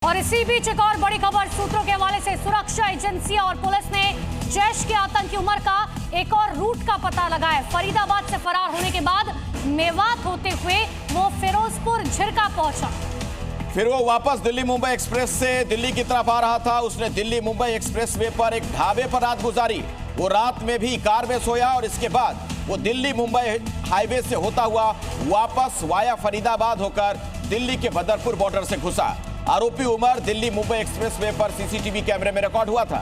और इसी बीच एक और बड़ी खबर सूत्रों के हवाले से सुरक्षा एजेंसियां और पुलिस ने जैश के आतंकी उमर का एक और रूट का पता लगाया। फरीदाबाद से फरार होने के बाद मेवात होते हुए वो फिरोजपुर झिरका पहुंचा। फिर वो वापस दिल्ली मुंबई एक्सप्रेस से दिल्ली की तरफ आ रहा था। उसने दिल्ली मुंबई एक्सप्रेसवे पर एक ढाबे पर रात गुजारी। वो रात में भी कार में सोया और इसके बाद वो दिल्ली मुंबई हाईवे से होता हुआ वापस वाया फरीदाबाद होकर दिल्ली के बदरपुर बॉर्डर से घुसा। आरोपी उमर दिल्ली मुंबई एक्सप्रेसवे पर सीसीटीवी कैमरे में रिकॉर्ड हुआ था।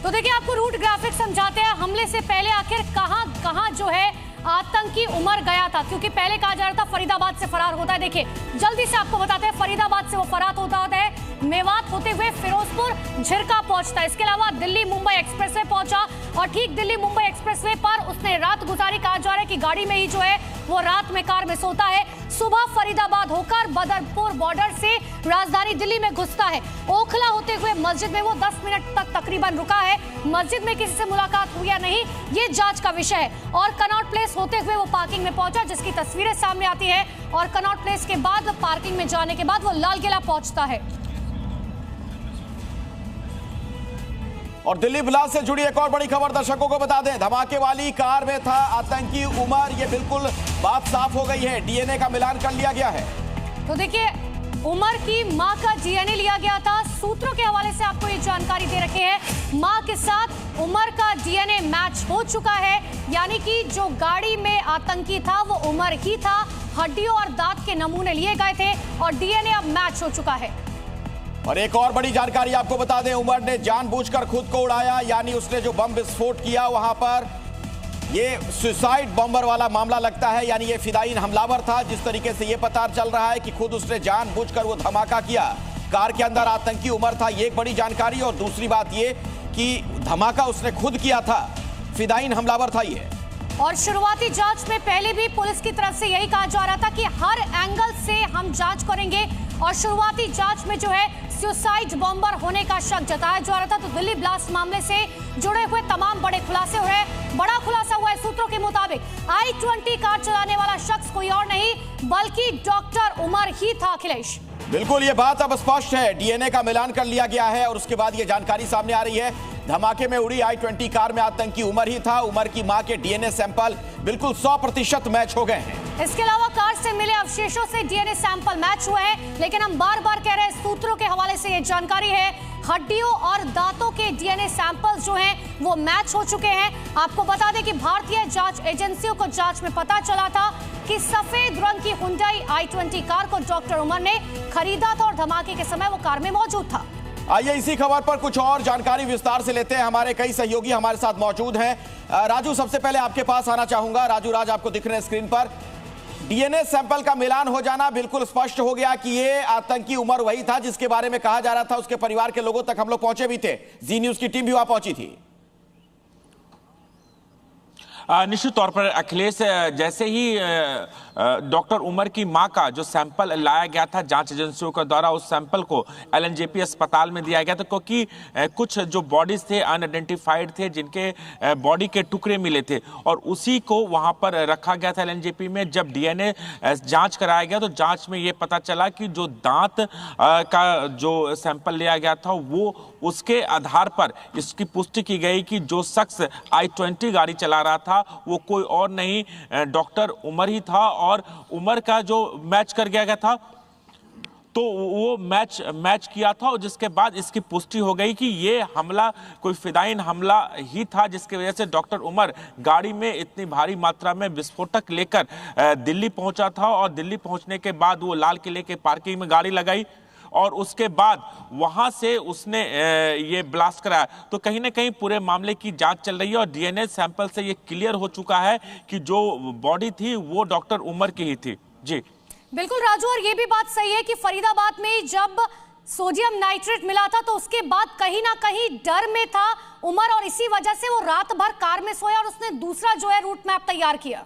तो देखिए आपको रूट ग्राफिक समझाते हैं। हमले से पहले आखिर कहां जो है आतंकी उमर गया था, क्योंकि पहले कहा जा रहा था फरीदाबाद से फरार होता है। देखिए जल्दी से आपको बताते हैं, फरीदाबाद से वो फरार होता है, मेवात होते हुए फिरोजपुर झिरका पहुंचता है। इसके अलावा दिल्ली मुंबई एक्सप्रेसवे पहुंचा और ठीक दिल्ली मुंबई एक्सप्रेसवे पर उसने रात गुजारी। कहा जा रहा है कि गाड़ी में ही जो है वो रात में कार में सोता है। सुबह फरीदाबाद होकर बदरपुर बॉर्डर से राजधानी दिल्ली में घुसता है। ओखला होते हुए मस्जिद में वो 10 मिनट तक तकरीबन रुका है। मस्जिद में किसी से मुलाकात हुई या नहीं ये जांच का विषय है। और कनॉट प्लेस होते हुए वो पार्किंग में पहुंचा, जिसकी तस्वीरें सामने आती है। और कनॉट प्लेस के बाद पार्किंग में जाने के बाद वो लाल किला पहुंचता है। और दिल्ली ब्लास्ट से जुड़ी एक और बड़ी खबर दर्शकों को बता दें। धमाके वाली कार में था आतंकी उमर। ये बिल्कुल बात साफ हो गई है, डीएनए का मिलान कर लिया गया है। तो देखिए उमर की मां का डीएनए लिया गया था। सूत्रों के हवाले से आपको ये जानकारी दे रखे हैं। मां के साथ उमर का डीएनए मैच हो चुका है, यानी कि जो गाड़ी में आतंकी था वो उमर ही था। हड्डियों और दांत के नमूने लिए गए थे और डीएनए अब मैच हो चुका है। और एक और बड़ी जानकारी आपको बता दें, उमर ने जानबूझकर खुद को उड़ाया, यानी उसने जो बम विस्फोट किया वहां पर ये सुसाइड बॉम्बर वाला मामला लगता है, यानी ये फिदायीन हमलावर था। जिस तरीके से ये पता चल रहा है कि खुद उसने जानबूझकर वो धमाका किया। कार के अंदर आतंकी उमर था, ये एक बड़ी जानकारी। और दूसरी बात ये कि धमाका उसने खुद किया था, फिदायीन हमलावर था ये। और शुरुआती जांच में पहले भी पुलिस की तरफ से यही कहा जा रहा था कि हर एंगल से हम जांच करेंगे। और शुरुआती जांच में जो है सुसाइड बॉम्बर होने का शक जताया जा रहा था। तो दिल्ली ब्लास्ट मामले से जुड़े हुए तमाम बड़े खुलासे हुए हैं। बड़ा खुलासा हुआ है सूत्रों के मुताबिक, I-20 कार चलाने वाला शख्स कोई और नहीं बल्कि डॉक्टर उमर ही था। अखिलेश, बिल्कुल ये बात अब स्पष्ट है। डीएनए का मिलान कर लिया गया है और उसके बाद ये जानकारी सामने आ रही है। धमाके में उड़ी I-20 कार में आतंकी उमर ही था। उमर की मां के डीएनए सैंपल बिल्कुल 100% मैच हो गए हैं। इसके अलावा कार से मिले अवशेषों से डीएनए सैंपल मैच हुए हैं। लेकिन हम बार बार कह रहे हैं, सूत्रों के हवाले से ये जानकारी है, हड्डियों और दांतों के डीएनए सैंपल्स जो हैं वो मैच हो चुके हैं। आपको बता दें कि भारतीय जांच एजेंसियों को जांच में पता चला था कि सफेद रंग की हुंडई I-20 कार को डॉक्टर उमर ने खरीदा था और धमाके के समय वो कार में मौजूद था। आइए इसी खबर पर कुछ और जानकारी विस्तार से लेते हैं। हमारे कई सहयोगी हमारे साथ मौजूद हैं। राजू, सबसे पहले आपके पास आना चाहूंगा। राजू राज, आपको दिख रहे हैं स्क्रीन पर। डीएनए सैंपल का मिलान हो जाना बिल्कुल स्पष्ट हो गया कि ये आतंकी उमर वही था जिसके बारे में कहा जा रहा था। उसके परिवार के लोगों तक हम लोग पहुंचे भी थे, जी न्यूज की टीम भी वहां पहुंची थी। निश्चित तौर पर अखिलेश, जैसे ही डॉक्टर उमर की मां का जो सैंपल लाया गया था जांच एजेंसियों के द्वारा, उस सैंपल को एलएनजेपी अस्पताल में दिया गया था, क्योंकि कुछ जो बॉडीज थे अनआइडेंटिफाइड थे, जिनके बॉडी के टुकड़े मिले थे और उसी को वहां पर रखा गया था एलएनजेपी में। जब डीएनए जांच कराया गया तो जांच में ये पता चला कि जो दांत का जो सैंपल लिया गया था वो उसके आधार पर इसकी पुष्टि की गई कि जो शख्स I-20 गाड़ी चला रहा था वो कोई और नहीं डॉक्टर उमर ही था। और उमर का जो मैच कर गया था तो वो मैच किया था, और जिसके बाद इसकी पुष्टि हो गई कि ये हमला कोई फिदायीन हमला ही था, जिसकी वजह से डॉक्टर उमर गाड़ी में इतनी भारी मात्रा में विस्फोटक लेकर दिल्ली पहुंचा था। और दिल्ली पहुंचने के बाद वो लाल किले के पार्किंग में गाड़ी लगाई और उसके बाद वहां से उसने ये ब्लास्ट कराया। तो कहीं ना कहीं पूरे मामले की जांच चल रही है और डीएनए सैंपल से ये क्लियर हो चुका है कि जो बॉडी थी वो डॉक्टर उमर की ही थी। जी बिल्कुल राजू, और ये भी बात सही है कि फरीदाबाद में जब सोडियम नाइट्रेट मिला था तो उसके बाद कहीं ना कहीं डर में था उमर, और इसी वजह से वो रात भर कार में सोया और उसने दूसरा जो है रूट मैप तैयार किया।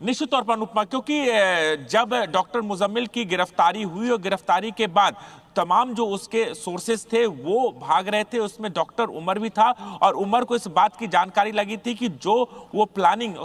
निश्चित तौर पर अनुपमा, क्योंकि जब डॉक्टर मुजम्मिल की गिरफ्तारी हुई और गिरफ्तारी के बाद तमाम जो उसके सोर्सेस थे वो भाग रहे थे, उसमें डॉक्टर उमर भी था। और उमर को इस बात की जानकारी लगी थी कि जो वो प्लानिंग